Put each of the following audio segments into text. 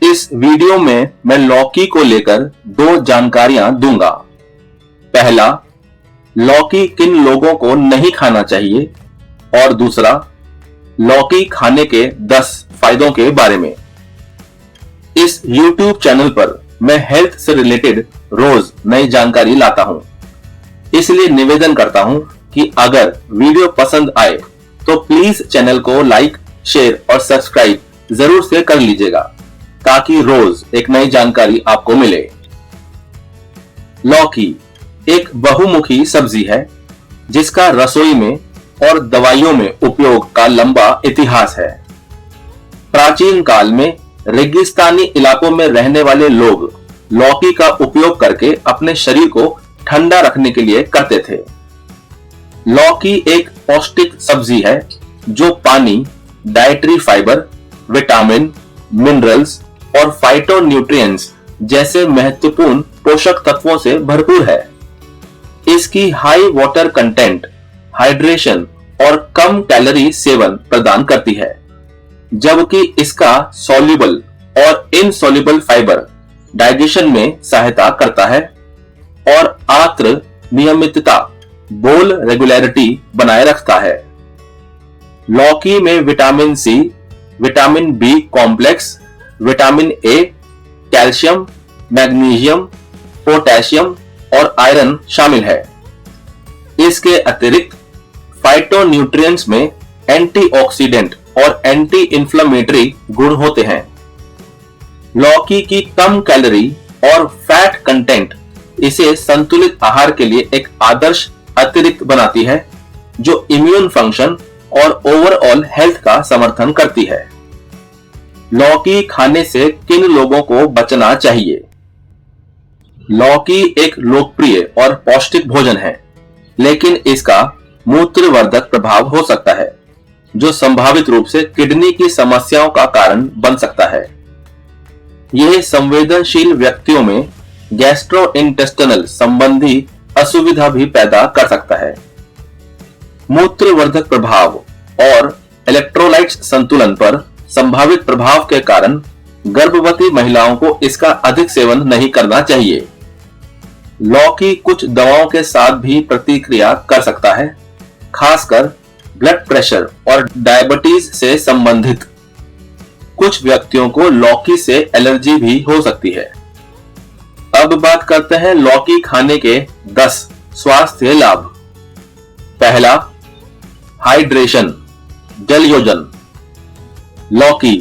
इस वीडियो में मैं लौकी को लेकर दो जानकारियां दूंगा। पहला, लौकी किन लोगों को नहीं खाना चाहिए और दूसरा, लौकी खाने के 10 फायदों के बारे में। इस YouTube चैनल पर मैं हेल्थ से रिलेटेड रोज नई जानकारी लाता हूं, इसलिए निवेदन करता हूं कि अगर वीडियो पसंद आए तो प्लीज चैनल को लाइक, शेयर और सब्सक्राइब जरूर से कर लीजिएगा ताकि रोज एक नई जानकारी आपको मिले। लौकी एक बहुमुखी सब्जी है जिसका रसोई में और दवाइयों में उपयोग का लंबा इतिहास है। प्राचीन काल में रेगिस्तानी इलाकों में रहने वाले लोग लौकी का उपयोग करके अपने शरीर को ठंडा रखने के लिए करते थे। लौकी एक पौष्टिक सब्जी है जो पानी, डाइटरी फाइबर, विटामिन, मिनरल्स और फाइटोन्यूट्रिएंट्स जैसे महत्वपूर्ण पोषक तत्वों से भरपूर है। इसकी हाई वाटर कंटेंट हाइड्रेशन और कम कैलोरी सेवन प्रदान करती है, जबकि इसका सॉल्युबल और इनसॉल्युबल फाइबर डाइजेशन में सहायता करता है और आंत्र नियमितता, बोल रेगुलरिटी बनाए रखता है। लौकी में vitamin C, vitamin B complex, vitamin A, calcium, magnesium, potassium और आयरन शामिल है। इसके अतिरिक्त फाइटोन्यूट्रिएंट्स में एंटीऑक्सीडेंट और एंटी इंफ्लेमेटरी गुण होते हैं। लौकी की कम कैलोरी और फैट कंटेंट इसे संतुलित आहार के लिए एक आदर्श अतिरिक्त बनाती है जो इम्यून फंक्शन और ओवरऑल हेल्थ का समर्थन करती है। लौकी खाने से किन लोगों को बचना चाहिए? लौकी एक लोकप्रिय और पौष्टिक भोजन है, लेकिन इसका मूत्रवर्धक प्रभाव हो सकता है जो संभावित रूप से किडनी की समस्याओं का कारण बन सकता है। यह संवेदनशील व्यक्तियों में गैस्ट्रोइंटेस्टिनल संबंधी असुविधा भी पैदा कर सकता है। मूत्रवर्धक प्रभाव और इलेक्ट्रोलाइट्स संतुलन पर संभावित प्रभाव के कारण गर्भवती महिलाओं को इसका अधिक सेवन नहीं करना चाहिए। लौकी कुछ दवाओं के साथ भी प्रतिक्रिया कर सकता है, खासकर ब्लड प्रेशर और डायबिटीज से संबंधित। कुछ व्यक्तियों को लौकी से एलर्जी भी हो सकती है। अब बात करते हैं लौकी खाने के 10 स्वास्थ्य लाभ। पहला, हाइड्रेशन, जलयोजन। लौकी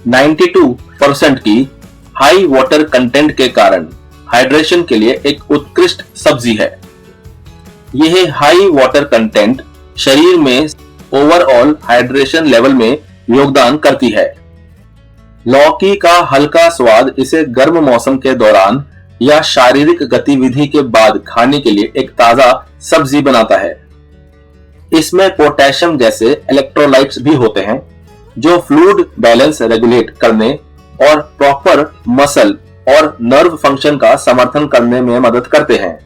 92% की हाई वाटर कंटेंट के कारण हाइड्रेशन के लिए एक उत्कृष्ट सब्जी है। यह हाई वाटर कंटेंट शरीर में ओवरऑल हाइड्रेशन लेवल में योगदान करती है। लौकी का हल्का स्वाद इसे गर्म मौसम के दौरान या शारीरिक गतिविधि के बाद खाने के लिए एक ताजा सब्जी बनाता है। इसमें पोटेशियम जैसे इलेक्ट्रोलाइट्स भी होते हैं जो फ्लूइड बैलेंस रेगुलेट करने और प्रॉपर मसल और नर्व फंक्शन का समर्थन करने में मदद करते हैं।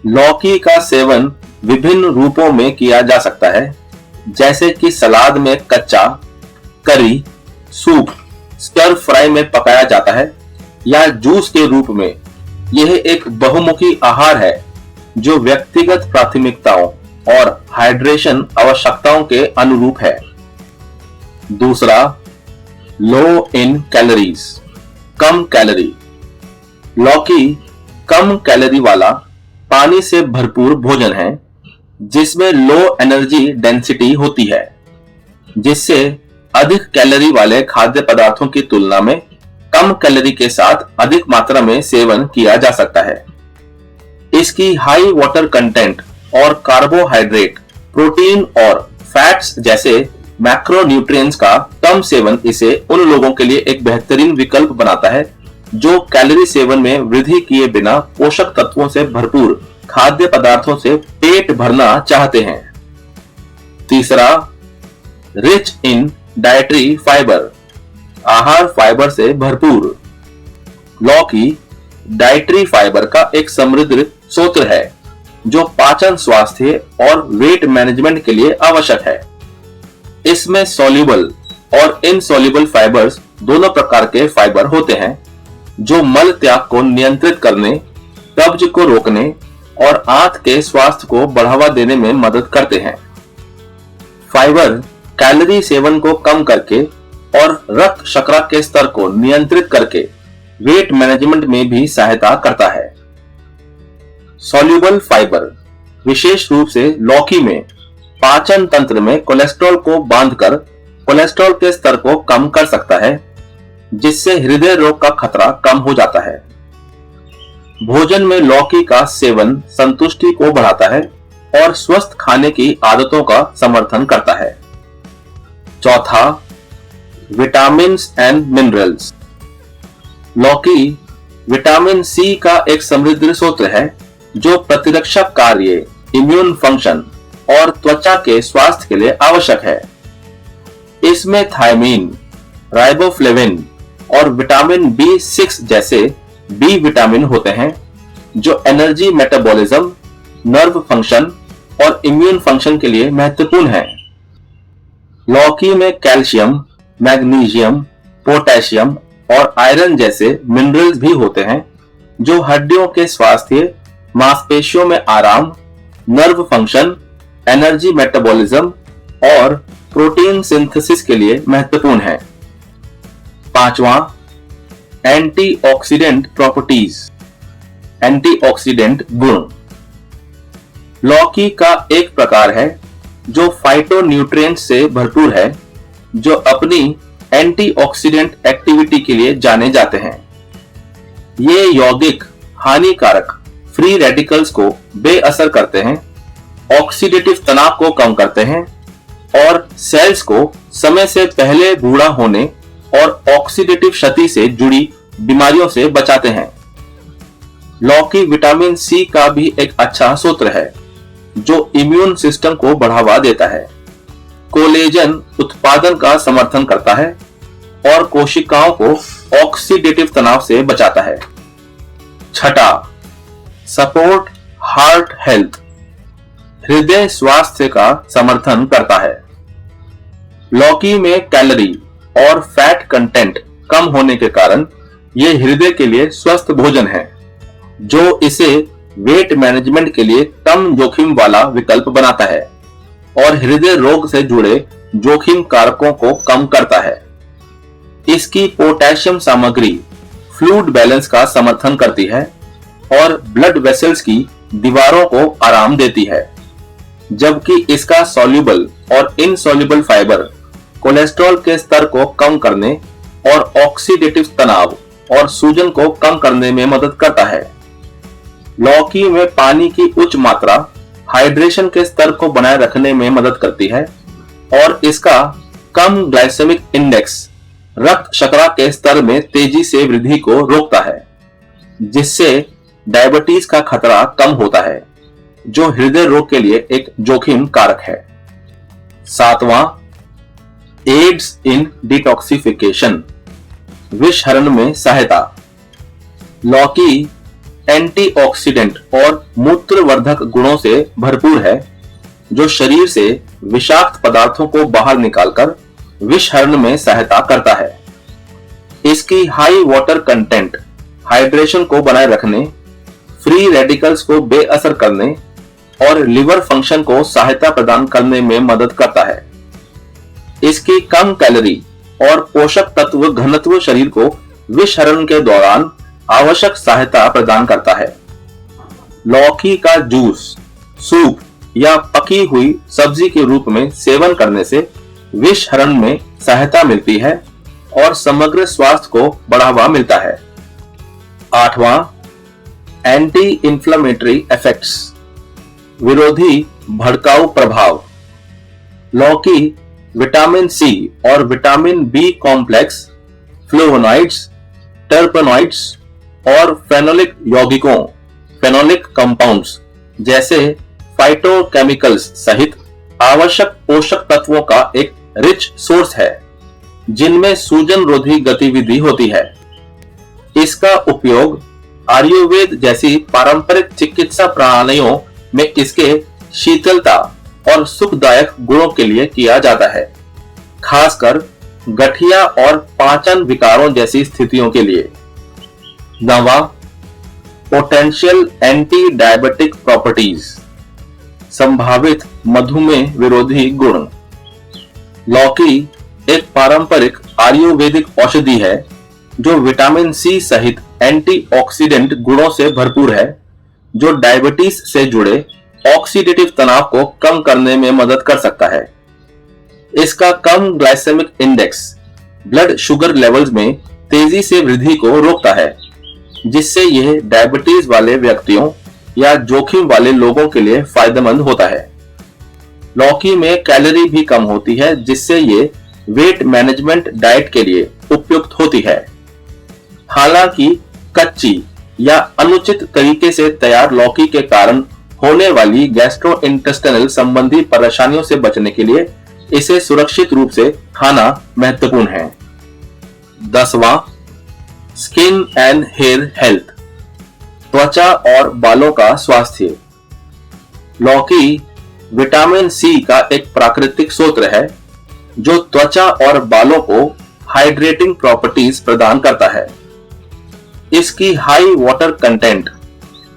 लौकी का सेवन विभिन्न रूपों में किया जा सकता है, जैसे कि सलाद में कच्चा, करी, सूप, स्टर फ्राई में पकाया जाता है या जूस के रूप में। यह एक बहुमुखी आहार है जो व्यक्तिगत प्राथमिकताओं और हाइड्रेशन आवश्यकताओं के अनुरूप है। दूसरा, लो इन कैलोरीज, कम कैलोरी। लौकी कम कैलोरी वाला पानी से भरपूर भोजन है जिसमें लो एनर्जी डेंसिटी होती है, जिससे अधिक कैलोरी वाले खाद्य पदार्थों की तुलना में कम कैलोरी के साथ अधिक मात्रा में सेवन किया जा सकता है। इसकी हाई वाटर कंटेंट और कार्बोहाइड्रेट, प्रोटीन और फैट्स जैसे मैक्रोन्यूट्रिएंट्स का कम सेवन इसे उन लोगों के लिए एक बेहतरीन विकल्प बनाता है जो कैलोरी सेवन में वृद्धि किए बिना पोषक तत्वों से भरपूर खाद्य पदार्थों से पेट भरना चाहते हैं। तीसरा, रिच इन डाइटरी फाइबर, आहार फाइबर से भरपूर। लौकी डाइटरी फाइबर का एक समृद्ध स्रोत है जो पाचन, स्वास्थ्य और वेट मैनेजमेंट के लिए आवश्यक है। इसमें सॉल्युबल और इनसॉल्युबल फाइबर्स दोनों प्रकार के फाइबर होते हैं जो मल त्याग को नियंत्रित करने, कब्ज को रोकने और आंत के स्वास्थ्य को बढ़ावा देने में मदद करते हैं। फाइबर कैलोरी सेवन को कम करके और रक्त शर्करा के स्तर को नियंत्रित करके वेट मैनेजमेंट में भी सहायता करता है। सॉल्युबल फाइबर विशेष रूप से लौकी में पाचन तंत्र में कोलेस्ट्रॉल को बांधकर कोलेस्ट्रॉल के स्तर को कम कर सकता है, जिससे हृदय रोग का खतरा कम हो जाता है। भोजन में लौकी का सेवन संतुष्टि को बढ़ाता है और स्वस्थ खाने की आदतों का समर्थन करता है। चौथा, विटामिन एंड मिनरल्स। लौकी विटामिन सी का एक समृद्ध स्रोत है जो प्रतिरक्षा कार्य, इम्यून फंक्शन और त्वचा के स्वास्थ्य के लिए आवश्यक है। इसमें थायमीन, राइबोफ्लेविन और विटामिन B6 जैसे बी विटामिन होते हैं जो एनर्जी मेटाबॉलिज्म, नर्व फंक्शन और इम्यून फंक्शन के लिए महत्वपूर्ण है। लौकी में कैल्शियम, मैग्नीशियम, पोटेशियम और आयरन जैसे मिनरल्स भी होते हैं जो हड्डियों के स्वास्थ्य, मांसपेशियों में आराम, नर्व फंक्शन, एनर्जी मेटाबॉलिज्म और प्रोटीन सिंथेसिस के लिए महत्वपूर्ण है। पांचवा, एंटीऑक्सीडेंट प्रॉपर्टीज, एंटीऑक्सीडेंट गुण। लौकी का एक प्रकार है जो फाइटोन्यूट्रिएंट से भरपूर है, जो अपनी एंटीऑक्सीडेंट एक्टिविटी के लिए जाने जाते हैं। ये यौगिक हानिकारक फ्री रेडिकल्स को बेअसर करते हैं, ऑक्सीडेटिव तनाव को कम करते हैं और सेल्स को समय से पहले बूढ़ा होने और ऑक्सीडेटिव क्षति से जुड़ी बीमारियों से बचाते हैं। लौकी विटामिन सी का भी एक अच्छा स्रोत है जो इम्यून सिस्टम को बढ़ावा देता है, कोलेजन उत्पादन का समर्थन करता है और कोशिकाओं को ऑक्सीडेटिव तनाव से बचाता है। छठा, सपोर्ट हार्ट हेल्थ, हृदय स्वास्थ्य का समर्थन करता है। लौकी में कैलोरी और फैट कंटेंट कम होने के कारण यह हृदय के लिए स्वस्थ भोजन है, जो इसे वेट मैनेजमेंट के लिए कम जोखिम वाला विकल्प बनाता है और हृदय रोग से जुड़े जोखिम कारकों को कम करता है। इसकी पोटेशियम सामग्री फ्लूइड बैलेंस का समर्थन करती है और ब्लड वेसल्स की दीवारों को आराम देती है, जबकि इसका सॉल्युबल और इनसॉल्युबल फाइबर कोलेस्ट्रॉल के स्तर को कम करने और ऑक्सीडेटिव तनाव और सूजन को कम करने में मदद करता है। लौकी में पानी की उच्च मात्रा हाइड्रेशन के स्तर को बनाए रखने में मदद करती है और इसका कम ग्लाइसेमिक इंडेक्स रक्त शर्करा के स्तर में तेजी से वृद्धि को रोकता है, जिससे डायबिटीज का खतरा कम होता है, जो हृदय रोग के लिए एक जोखिम कारक है। सातवां, एड्स इन डिटॉक्सिफिकेशन, विषहरण में सहायता। लौकी एंटीऑक्सीडेंट और मूत्रवर्धक गुणों से भरपूर है, जो शरीर से विषाक्त पदार्थों को बाहर निकालकर विषहरण में सहायता करता है। इसकी हाई वाटर कंटेंट हाइड्रेशन को बनाए रखने, फ्री रेडिकल्स को बेअसर करने और लिवर फंक्शन को सहायता प्रदान करने में मदद करता है। इसकी कम कैलोरी और पोषक तत्व घनत्व शरीर को विषहरण के दौरान आवश्यक सहायता प्रदान करता है। लौकी का जूस, सूप या पकी हुई सब्जी के रूप में सेवन करने से विषहरण में सहायता मिलती है और समग्र स्वास्थ्य को बढ़ावा मिलता है। आठवां, एंटी इंफ्लेमेटरी इफेक्ट्स, विरोधी भड़काऊ प्रभाव। लौकी विटामिन सी और vitamin B complex, flavonoids, terpenoids और फेनोलिक यौगिकों, फेनोलिक कंपाउंड्स जैसे फाइटोकेमिकल्स सहित आवश्यक पोषक तत्वों का एक रिच सोर्स है, जिनमें सूजन रोधी गतिविधि होती है। इसका उपयोग आयुर्वेद जैसी पारंपरिक चिकित्सा प्रणालियों में इसके शीतलता और सुखदायक गुणों के लिए किया जाता है, खासकर गठिया और पाचन विकारों जैसी स्थितियों के लिए। 9वां, पोटेंशियल एंटी डायबिटिक प्रॉपर्टीज, संभावित मधुमेह विरोधी गुण। लौकी एक पारंपरिक आयुर्वेदिक औषधि है जो विटामिन सी सहित एंटीऑक्सीडेंट गुणों से भरपूर है, जो डायबिटीज से जुड़े ऑक्सीडेटिव तनाव को कम करने में मदद कर सकता है। इसका कम glycemic index blood sugar levels में तेजी से वृद्धि को रोकता है, जिससे यह डायबिटीज वाले व्यक्तियों या जोखिम वाले लोगों के लिए फायदेमंद होता है। लौकी में कैलोरी भी कम होती है, जिससे ये वेट मैनेजमेंट डाइट के लिए उपयुक्त होती है। हालांकि कच्ची या अनुचित तरीके से तैयार लौकी के कारण होने वाली गैस्ट्रोइंटेस्टाइनल संबंधी परेशानियों से बचने के लिए इसे सुरक्षित रूप से खाना महत्वपूर्ण है। 10वां, स्किन एंड हेयर हेल्थ, त्वचा और बालों का स्वास्थ्य। लौकी विटामिन सी का एक प्राकृतिक स्रोत है जो त्वचा और बालों को हाइड्रेटिंग प्रॉपर्टीज प्रदान करता है। इसकी high water content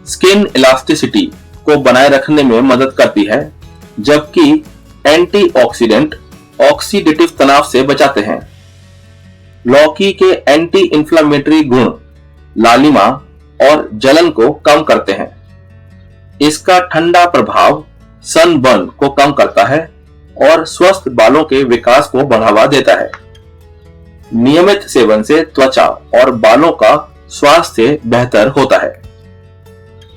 skin elasticity को बनाए रखने में मदद करती है, जबकि एंटीऑक्सीडेंट ऑक्सीडेटिव तनाव से बचाते हैं। लौकी के एंटी इंफ्लेमेटरी गुण लालिमा और जलन को कम करते हैं। इसका ठंडा प्रभाव सनबर्न को कम करता है और स्वस्थ बालों के विकास को बढ़ावा देता है। नियमित सेवन से त्वचा और बालों का स्वास्थ्य बेहतर होता है।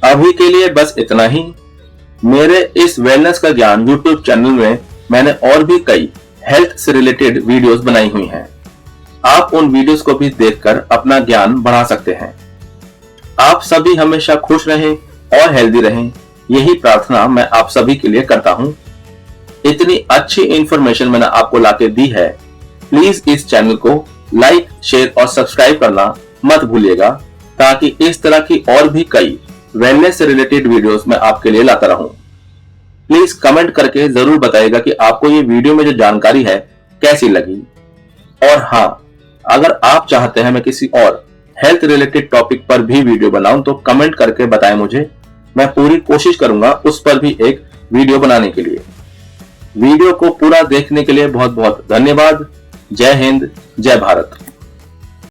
अभी के लिए बस इतना ही। मेरे इस वेलनेस का ज्ञान YouTube चैनल में मैंने और भी कई हेल्थ से रिलेटेड वीडियोस बनाई हुई हैं। आप उन वीडियोस को भी देखकर अपना ज्ञान बढ़ा सकते हैं। आप सभी हमेशा खुश रहें और हेल्दी रहें, यही प्रार्थना मैं आप सभी के लिए करता हूं। इतनी अच्छी इंफॉर्मेशन मैंने आपको लाके दी है, प्लीज इस चैनल को लाइक, शेयर और सब्सक्राइब करना मत भूलिएगा, ताकि इस तरह की और भी कई वेलनेस से रिलेटेड वीडियोस मैं आपके लिए लाता रहूं। प्लीज कमेंट करके जरूर बताइएगा कि आपको ये वीडियो में जो जानकारी है कैसी लगी। और हाँ, अगर आप चाहते हैं मैं किसी और हेल्थ रिलेटेड टॉपिक पर भी वीडियो बनाऊं तो कमेंट करके बताएं मुझे। मैं पूरी कोशिश करूंगा उस पर भी एक वीडियो बनाने के लिए। वीडियो को पूरा देखने के लिए बहुत बहुत धन्यवाद। जय हिंद, जय भारत।